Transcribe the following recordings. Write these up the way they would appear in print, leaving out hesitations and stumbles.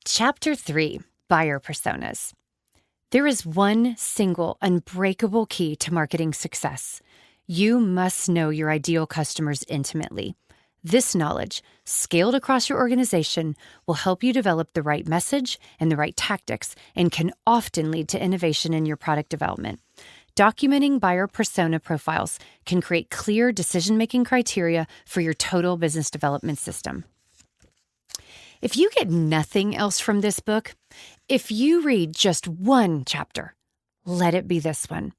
Chapter 3, Buyer Personas. There is one single unbreakable key to marketing success. You must know your ideal customers intimately. This knowledge, scaled across your organization, will help you develop the right message and the right tactics and can often lead to innovation in your product development. Documenting buyer persona profiles can create clear decision-making criteria for your total business development system. If you get nothing else from this book, if you read just one chapter, let it be this one.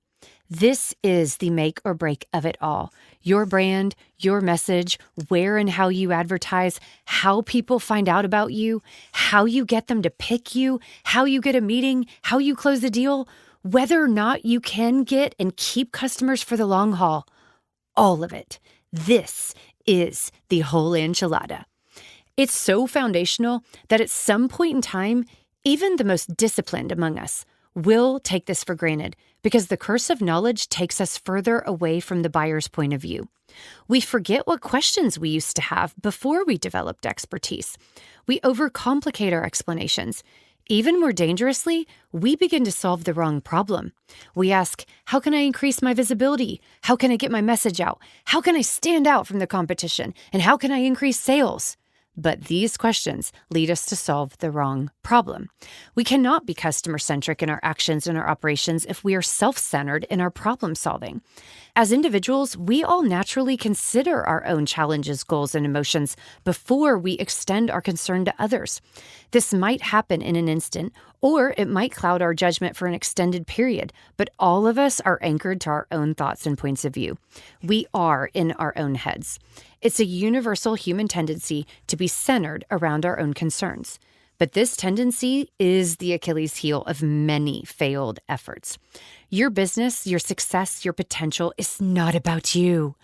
This is the make or break of it all. Your brand, your message, where and how you advertise, how people find out about you, how you get them to pick you, how you get a meeting, how you close a deal, whether or not you can get and keep customers for the long haul. All of it. This is the whole enchilada. It's so foundational that at some point in time, even the most disciplined among us will take this for granted because the curse of knowledge takes us further away from the buyer's point of view. We forget what questions we used to have before we developed expertise. We overcomplicate our explanations. Even more dangerously, we begin to solve the wrong problem. We ask, how can I increase my visibility? How can I get my message out? How can I stand out from the competition? And how can I increase sales? But these questions lead us to solve the wrong problem. We cannot be customer-centric in our actions and our operations if we are self-centered in our problem-solving. As individuals, we all naturally consider our own challenges, goals, and emotions before we extend our concern to others. This might happen in an instant, or it might cloud our judgment for an extended period, but all of us are anchored to our own thoughts and points of view. We are in our own heads. It's a universal human tendency to be centered around our own concerns. But this tendency is the Achilles heel of many failed efforts. Your business, your success, your potential is not about you.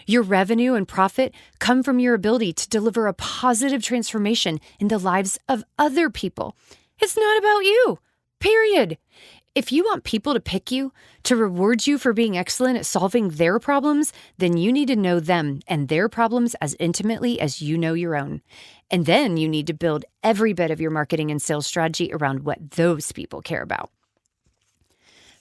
Your revenue and profit come from your ability to deliver a positive transformation in the lives of other people. It's not about you, period. If you want people to pick you, to reward you for being excellent at solving their problems, then you need to know them and their problems as intimately as you know your own. And then you need to build every bit of your marketing and sales strategy around what those people care about.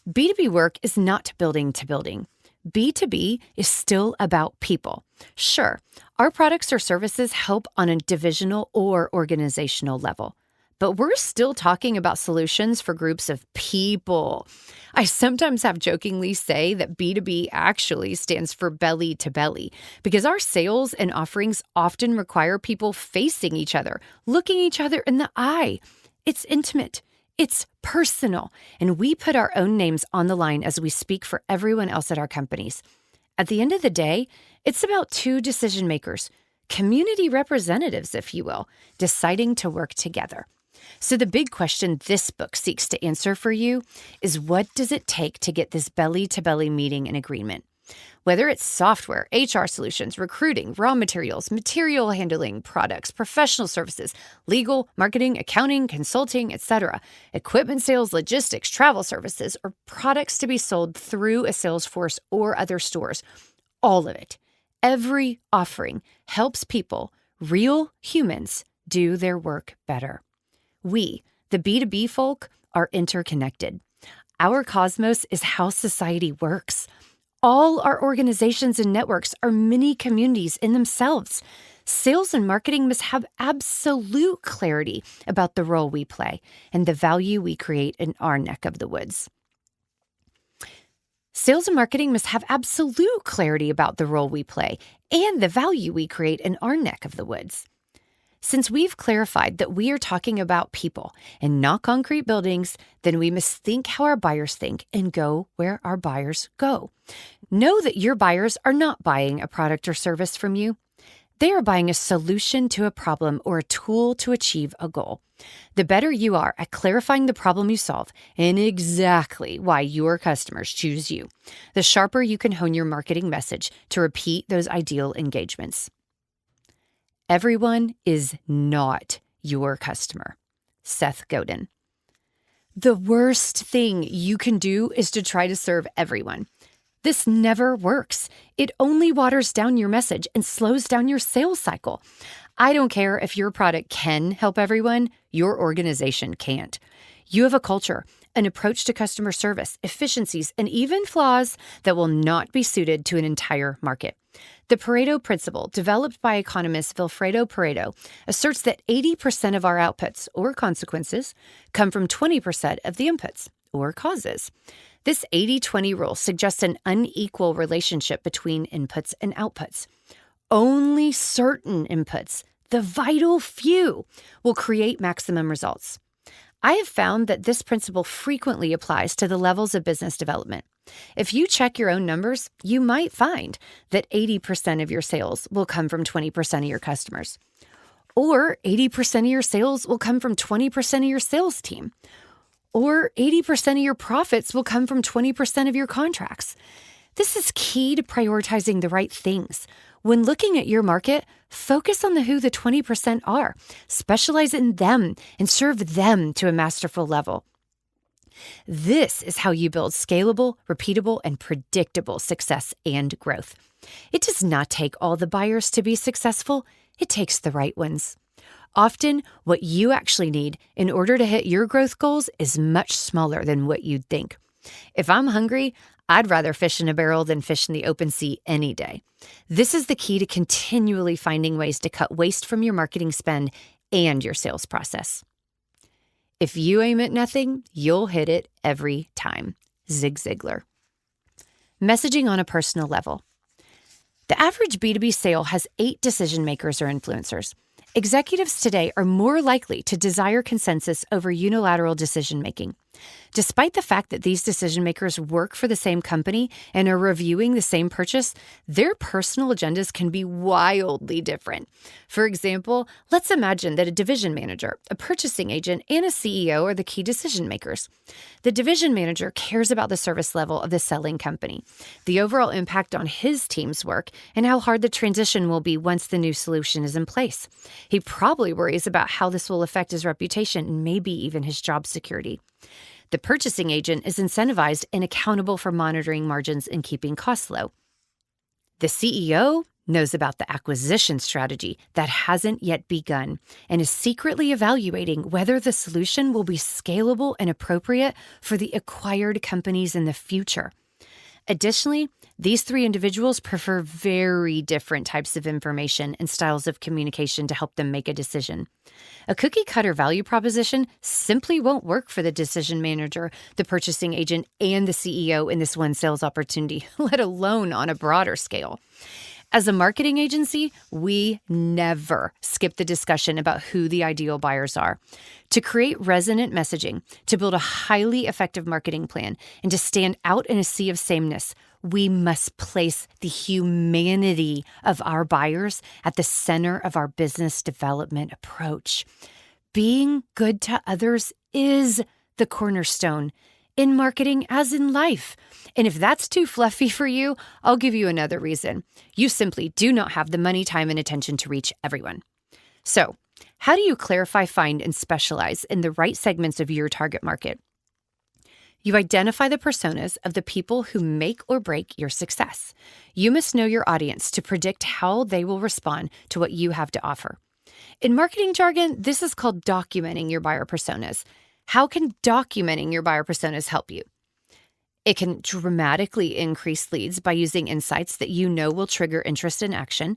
B2B work is not building to building. B2B is still about people. Sure, our products or services help on a divisional or organizational level. But we're still talking about solutions for groups of people. I sometimes have jokingly say that B2B actually stands for belly to belly because our sales and offerings often require people facing each other, looking each other in the eye. It's intimate. It's personal. And we put our own names on the line as we speak for everyone else at our companies. At the end of the day, it's about two decision makers, community representatives, if you will, deciding to work together. So the big question this book seeks to answer for you is, what does it take to get this belly-to-belly meeting and agreement? Whether it's software, HR solutions, recruiting, raw materials, material handling, products, professional services, legal, marketing, accounting, consulting, etc., equipment sales, logistics, travel services, or products to be sold through a sales force or other stores, all of it, every offering helps people, real humans, do their work better. We, the B2B folk, are interconnected. Our cosmos is how society works. All our organizations and networks are mini communities in themselves. Sales and marketing must have absolute clarity about the role we play and the value we create in our neck of the woods. Sales and marketing must have absolute clarity about the role we play and the value we create in our neck of the woods. Since we've clarified that we are talking about people and not concrete buildings, then we must think how our buyers think and go where our buyers go. Know that your buyers are not buying a product or service from you. They are buying a solution to a problem or a tool to achieve a goal. The better you are at clarifying the problem you solve and exactly why your customers choose you, the sharper you can hone your marketing message to repeat those ideal engagements. Everyone is not your customer. Seth Godin. The worst thing you can do is to try to serve everyone. This never works. It only waters down your message and slows down your sales cycle. I don't care if your product can help everyone, your organization can't. You have a culture, an approach to customer service, efficiencies, and even flaws that will not be suited to an entire market. The Pareto principle, developed by economist Vilfredo Pareto, asserts that 80% of our outputs, or consequences, come from 20% of the inputs, or causes. This 80-20 rule suggests an unequal relationship between inputs and outputs. Only certain inputs, the vital few, will create maximum results. I have found that this principle frequently applies to the levels of business development. If you check your own numbers, you might find that 80% of your sales will come from 20% of your customers. Or 80% of your sales will come from 20% of your sales team. Or 80% of your profits will come from 20% of your contracts. This is key to prioritizing the right things. When looking at your market, focus on who the 20% are, specialize in them, and serve them to a masterful level. This is how you build scalable, repeatable, and predictable success and growth. It does not take all the buyers to be successful. It takes the right ones. Often, what you actually need in order to hit your growth goals is much smaller than what you'd think. If I'm hungry, I'd rather fish in a barrel than fish in the open sea any day. This is the key to continually finding ways to cut waste from your marketing spend and your sales process. If you aim at nothing, you'll hit it every time. Zig Ziglar. Messaging on a personal level. The average B2B sale has 8 decision makers or influencers. Executives today are more likely to desire consensus over unilateral decision-making. Despite the fact that these decision-makers work for the same company and are reviewing the same purchase, their personal agendas can be wildly different. For example, let's imagine that a division manager, a purchasing agent, and a CEO are the key decision-makers. The division manager cares about the service level of the selling company, the overall impact on his team's work, and how hard the transition will be once the new solution is in place. He probably worries about how this will affect his reputation and maybe even his job security. The purchasing agent is incentivized and accountable for monitoring margins and keeping costs low. The CEO knows about the acquisition strategy that hasn't yet begun and is secretly evaluating whether the solution will be scalable and appropriate for the acquired companies in the future. Additionally, these 3 individuals prefer very different types of information and styles of communication to help them make a decision. A cookie-cutter value proposition simply won't work for the decision manager, the purchasing agent, and the CEO in this one sales opportunity, let alone on a broader scale. As a marketing agency, we never skip the discussion about who the ideal buyers are. To create resonant messaging, to build a highly effective marketing plan, and to stand out in a sea of sameness, we must place the humanity of our buyers at the center of our business development approach. Being good to others is the cornerstone in marketing as in life. And if that's too fluffy for you, I'll give you another reason. You simply do not have the money, time, and attention to reach everyone. So, how do you clarify, find, and specialize in the right segments of your target market? You identify the personas of the people who make or break your success. You must know your audience to predict how they will respond to what you have to offer. In marketing jargon, this is called documenting your buyer personas. How can documenting your buyer personas help you? It can dramatically increase leads by using insights that you know will trigger interest and action.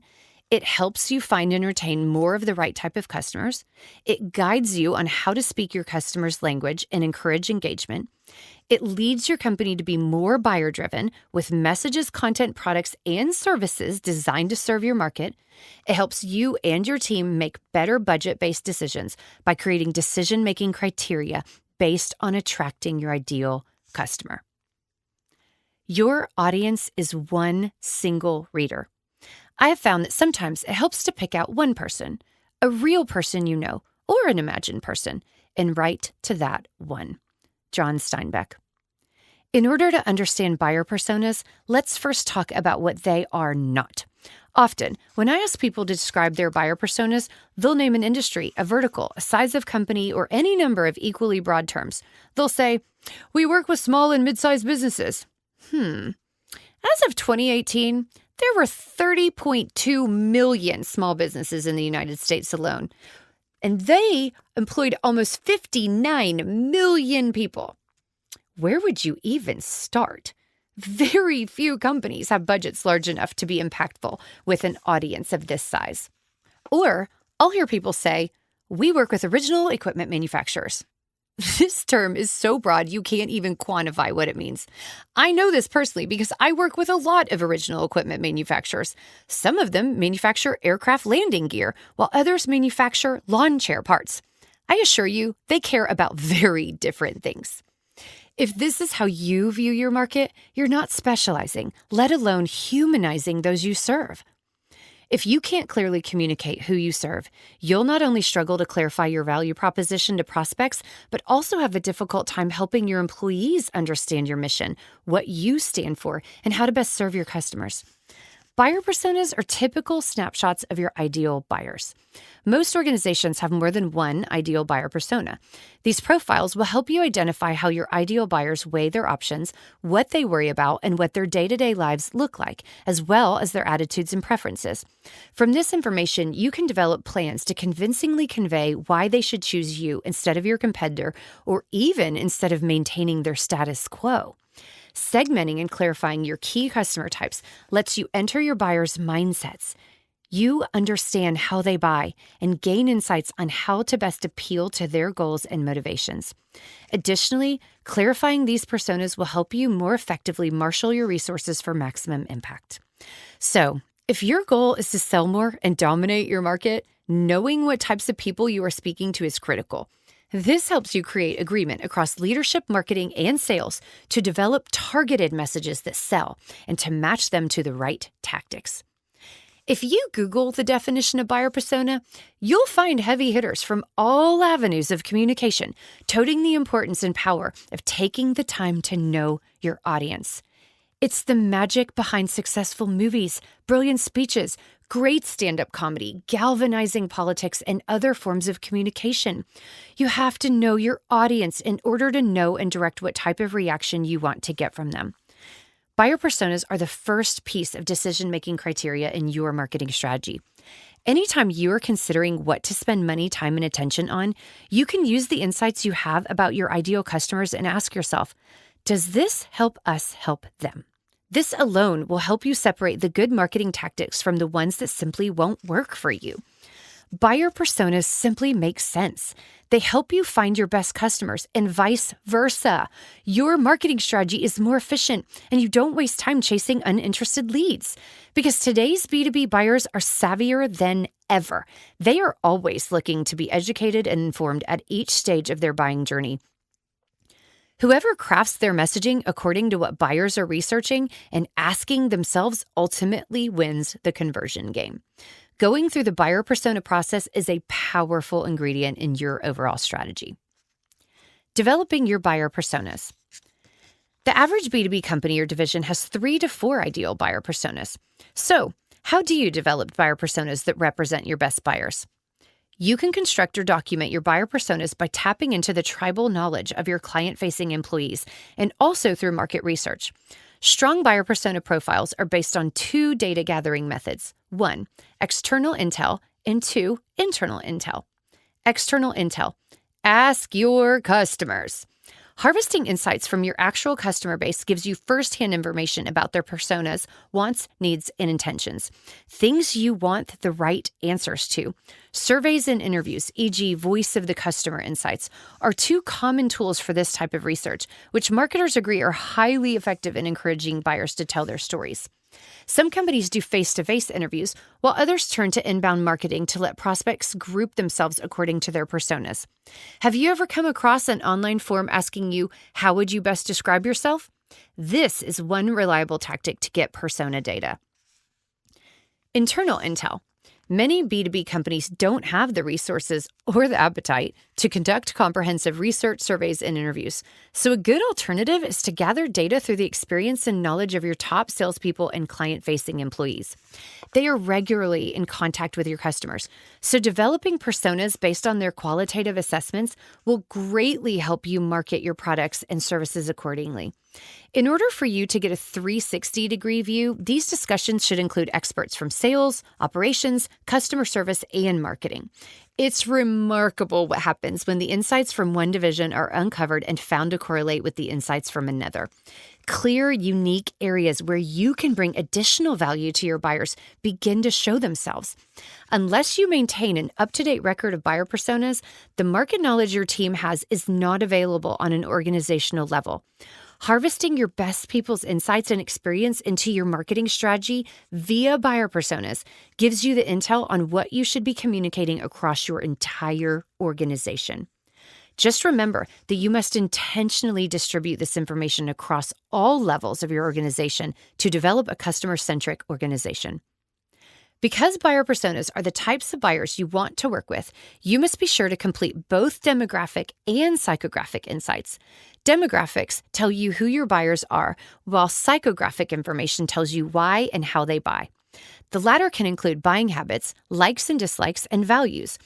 It helps you find and retain more of the right type of customers. It guides you on how to speak your customers' language and encourage engagement. It leads your company to be more buyer-driven with messages, content, products, and services designed to serve your market. It helps you and your team make better budget-based decisions by creating decision-making criteria based on attracting your ideal customer. Your audience is one single reader. I have found that sometimes it helps to pick out one person, a real person you know, or an imagined person, and write to that one. John Steinbeck. In order to understand buyer personas, let's first talk about what they are not. Often, when I ask people to describe their buyer personas, they'll name an industry, a vertical, a size of company, or any number of equally broad terms. They'll say, "We work with small and mid-sized businesses." As of 2018, There were 30.2 million small businesses in the United States alone, and they employed almost 59 million people. Where would you even start? Very few companies have budgets large enough to be impactful with an audience of this size. Or I'll hear people say, we work with original equipment manufacturers. This term is so broad you can't even quantify what it means. I know this personally because I work with a lot of original equipment manufacturers. Some of them manufacture aircraft landing gear, while others manufacture lawn chair parts. I assure you, they care about very different things. If this is how you view your market, you're not specializing, let alone humanizing those you serve. If you can't clearly communicate who you serve, you'll not only struggle to clarify your value proposition to prospects, but also have a difficult time helping your employees understand your mission, what you stand for, and how to best serve your customers. Buyer personas are typical snapshots of your ideal buyers. Most organizations have more than one ideal buyer persona. These profiles will help you identify how your ideal buyers weigh their options, what they worry about, and what their day-to-day lives look like, as well as their attitudes and preferences. From this information, you can develop plans to convincingly convey why they should choose you instead of your competitor, or even instead of maintaining their status quo. Segmenting and clarifying your key customer types lets you enter your buyers' mindsets. You understand how they buy and gain insights on how to best appeal to their goals and motivations. Additionally, clarifying these personas will help you more effectively marshal your resources for maximum impact. So, if your goal is to sell more and dominate your market, knowing what types of people you are speaking to is critical. This helps you create agreement across leadership, marketing, and sales to develop targeted messages that sell and to match them to the right tactics. If you Google the definition of buyer persona, you'll find heavy hitters from all avenues of communication, toting the importance and power of taking the time to know your audience. It's the magic behind successful movies, brilliant speeches, great stand-up comedy, galvanizing politics, and other forms of communication. You have to know your audience in order to know and direct what type of reaction you want to get from them. Buyer personas are the first piece of decision-making criteria in your marketing strategy. Anytime you are considering what to spend money, time, and attention on, you can use the insights you have about your ideal customers and ask yourself, does this help us help them? This alone will help you separate the good marketing tactics from the ones that simply won't work for you. Buyer personas simply make sense. They help you find your best customers and vice versa. Your marketing strategy is more efficient and you don't waste time chasing uninterested leads because today's B2B buyers are savvier than ever. They are always looking to be educated and informed at each stage of their buying journey. Whoever crafts their messaging according to what buyers are researching and asking themselves ultimately wins the conversion game. Going through the buyer persona process is a powerful ingredient in your overall strategy. Developing your buyer personas. The average B2B company or division has 3 to 4 ideal buyer personas. So, how do you develop buyer personas that represent your best buyers? You can construct or document your buyer personas by tapping into the tribal knowledge of your client-facing employees and also through market research. Strong buyer persona profiles are based on 2 data gathering methods. 1, external intel, and 2, internal intel. External intel. Ask your customers. Harvesting insights from your actual customer base gives you firsthand information about their personas, wants, needs, and intentions. Things you want the right answers to. Surveys and interviews, e.g. voice of the customer insights, are 2 common tools for this type of research, which marketers agree are highly effective in encouraging buyers to tell their stories. Some companies do face-to-face interviews, while others turn to inbound marketing to let prospects group themselves according to their personas. Have you ever come across an online form asking you, how would you best describe yourself? This is one reliable tactic to get persona data. Internal intel. Many B2B companies don't have the resources or the appetite to conduct comprehensive research, surveys, and interviews. So a good alternative is to gather data through the experience and knowledge of your top salespeople and client-facing employees. They are regularly in contact with your customers, so developing personas based on their qualitative assessments will greatly help you market your products and services accordingly. In order for you to get a 360-degree view, these discussions should include experts from sales, operations, customer service, and marketing. It's remarkable what happens when the insights from one division are uncovered and found to correlate with the insights from another. Clear, unique areas where you can bring additional value to your buyers begin to show themselves. Unless you maintain an up-to-date record of buyer personas, the market knowledge your team has is not available on an organizational level. Harvesting your best people's insights and experience into your marketing strategy via buyer personas gives you the intel on what you should be communicating across your entire organization. Just remember that you must intentionally distribute this information across all levels of your organization to develop a customer-centric organization. Because buyer personas are the types of buyers you want to work with, you must be sure to complete both demographic and psychographic insights. Demographics tell you who your buyers are, while psychographic information tells you why and how they buy. The latter can include buying habits, likes and dislikes, and values.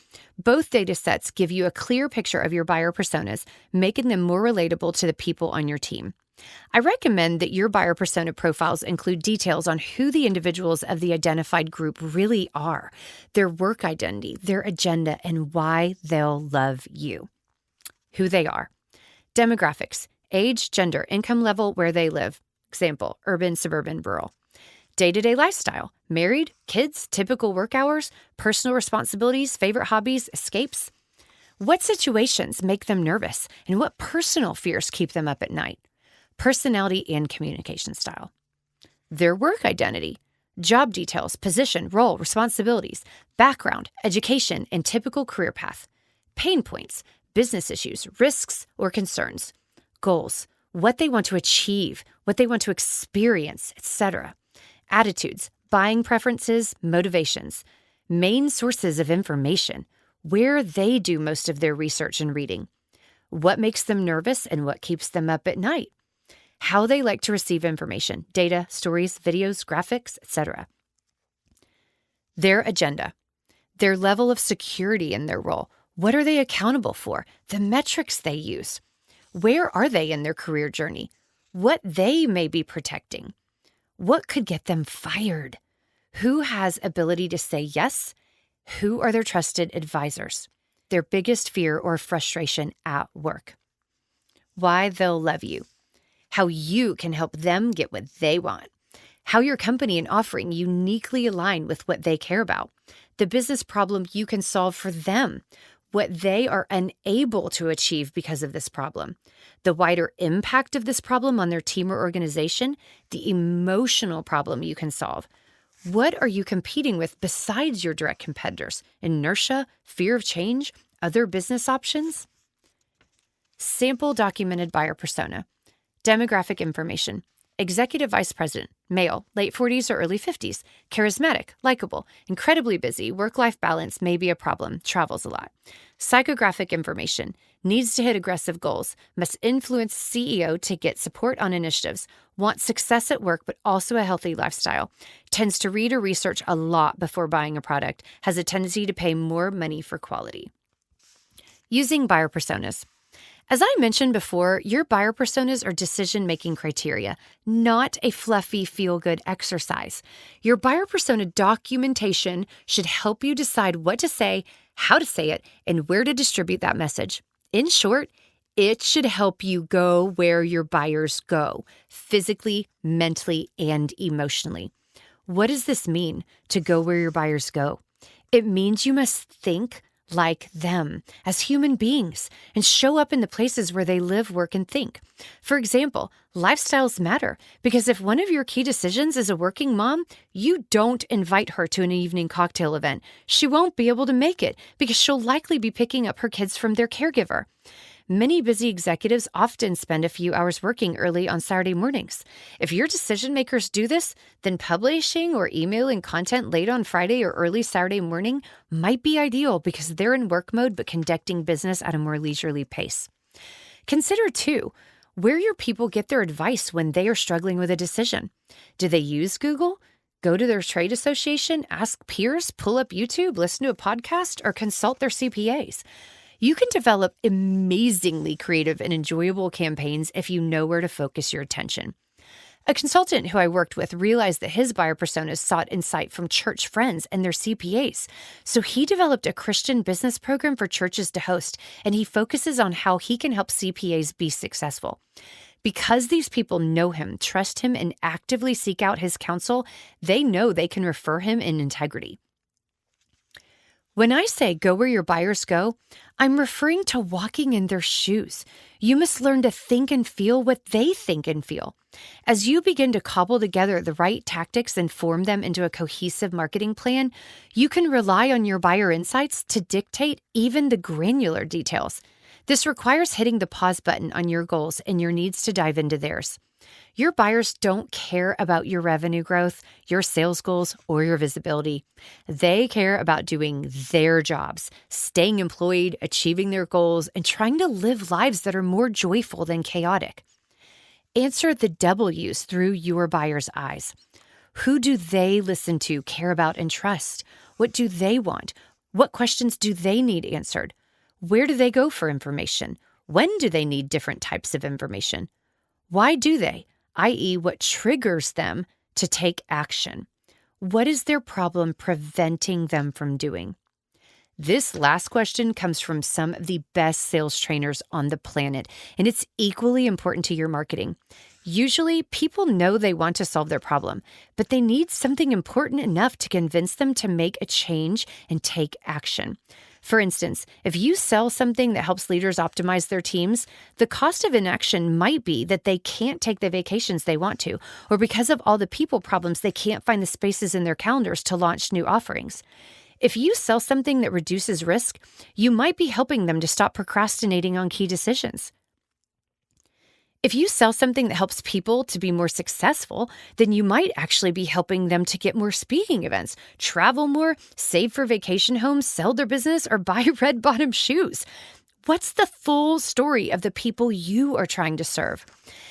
Both data sets give you a clear picture of your buyer personas, making them more relatable to the people on your team. I recommend that your buyer persona profiles include details on who the individuals of the identified group really are, their work identity, their agenda, and why they'll love you. Who they are. Demographics: age, gender, income level, where they live. Example: urban, suburban, rural. Day-to-day lifestyle: married, kids, typical work hours, personal responsibilities, favorite hobbies, escapes. What situations make them nervous, and what personal fears keep them up at night? Personality and communication style. Their work identity: job details, position, role, responsibilities, background, education, and typical career path. Pain points: business issues, risks, or concerns. Goals: what they want to achieve, what they want to experience, etc. Attitudes: buying preferences, motivations. Main sources of information: where they do most of their research and reading. What makes them nervous and what keeps them up at night. How they like to receive information: data, stories, videos, graphics, etc. Their agenda: their level of security in their role. What are they accountable for? The metrics they use. Where are they in their career journey? What they may be protecting. What could get them fired? Who has ability to say yes? Who are their trusted advisors? Their biggest fear or frustration at work. Why they'll love you. How you can help them get what they want. How your company and offering uniquely align with what they care about. The business problem you can solve for them. What they are unable to achieve because of this problem. The wider impact of this problem on their team or organization. The emotional problem you can solve. What are you competing with besides your direct competitors? Inertia, fear of change, other business options? Sample documented buyer persona. Demographic information: executive vice president, male, late 40s or early 50s, charismatic, likable, incredibly busy, work-life balance may be a problem, travels a lot. Psychographic information: needs to hit aggressive goals, must influence CEO to get support on initiatives, wants success at work but also a healthy lifestyle, tends to read or research a lot before buying a product, has a tendency to pay more money for quality. Using buyer personas. As I mentioned before, your buyer personas are decision-making criteria, not a fluffy feel-good exercise. Your buyer persona documentation should help you decide what to say, how to say it, and where to distribute that message. In short, it should help you go where your buyers go, physically, mentally, and emotionally. What does this mean, to go where your buyers go? It means you must think like them as human beings and show up in the places where they live, work, and think. For example, lifestyles matter because if one of your key decisions is a working mom, you don't invite her to an evening cocktail event. She won't be able to make it because she'll likely be picking up her kids from their caregiver. Many busy executives often spend a few hours working early on Saturday mornings. If your decision makers do this, then publishing or emailing content late on Friday or early Saturday morning might be ideal because they're in work mode but conducting business at a more leisurely pace. Consider, too, where your people get their advice when they are struggling with a decision. Do they use Google? Go to their trade association, ask peers, pull up YouTube, listen to a podcast, or consult their CPAs? You can develop amazingly creative and enjoyable campaigns if you know where to focus your attention. A consultant who I worked with realized that his buyer personas sought insight from church friends and their CPAs. So he developed a Christian business program for churches to host, and he focuses on how he can help CPAs be successful. Because these people know him, trust him, and actively seek out his counsel, they know they can refer him in integrity. When I say go where your buyers go, I'm referring to walking in their shoes. You must learn to think and feel what they think and feel. As you begin to cobble together the right tactics and form them into a cohesive marketing plan, you can rely on your buyer insights to dictate even the granular details. This requires hitting the pause button on your goals and your needs to dive into theirs. Your buyers don't care about your revenue growth, your sales goals, or your visibility. They care about doing their jobs, staying employed, achieving their goals, and trying to live lives that are more joyful than chaotic. Answer the W's through your buyer's eyes. Who do they listen to, care about, and trust? What do they want? What questions do they need answered? Where do they go for information? When do they need different types of information? Why do they? i.e., what triggers them to take action? What is their problem preventing them from doing? This last question comes from some of the best sales trainers on the planet, and it's equally important to your marketing. Usually, people know they want to solve their problem, but they need something important enough to convince them to make a change and take action. For instance, if you sell something that helps leaders optimize their teams, the cost of inaction might be that they can't take the vacations they want to, or because of all the people problems, they can't find the spaces in their calendars to launch new offerings. If you sell something that reduces risk, you might be helping them to stop procrastinating on key decisions. If you sell something that helps people to be more successful, then you might actually be helping them to get more speaking events, travel more, save for vacation homes, sell their business, or buy red bottom shoes. What's the full story of the people you are trying to serve?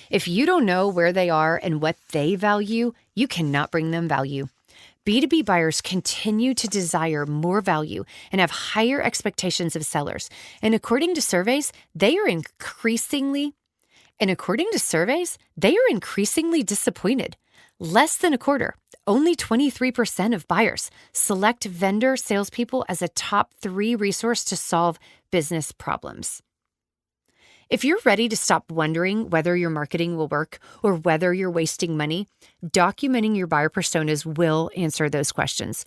If you don't know where they are and what they value, you cannot bring them value. B2B buyers continue to desire more value and have higher expectations of sellers. And according to surveys, they are increasingly disappointed. Less than a quarter, only 23% of buyers select vendor salespeople as a top 3 resource to solve business problems. If you're ready to stop wondering whether your marketing will work or whether you're wasting money, documenting your buyer personas will answer those questions.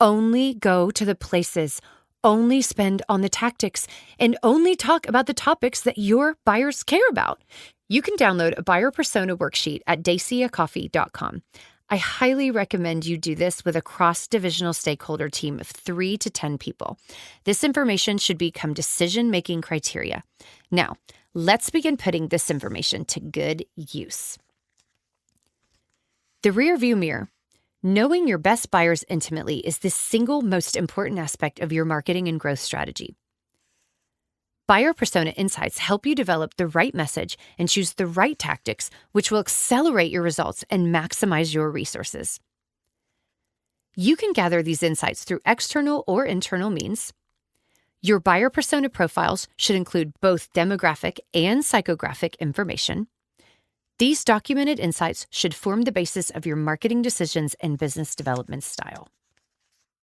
Only go to the places, only spend on the tactics, and only talk about the topics that your buyers care about. You can download a buyer persona worksheet at daciacoffey.com. I highly recommend you do this with a cross-divisional stakeholder team of 3 to 10 people. This information should become decision-making criteria. Now, let's begin putting this information to good use. The rearview mirror. Knowing your best buyers intimately is the single most important aspect of your marketing and growth strategy. Buyer persona insights help you develop the right message and choose the right tactics, which will accelerate your results and maximize your resources. You can gather these insights through external or internal means. Your buyer persona profiles should include both demographic and psychographic information. These documented insights should form the basis of your marketing decisions and business development style.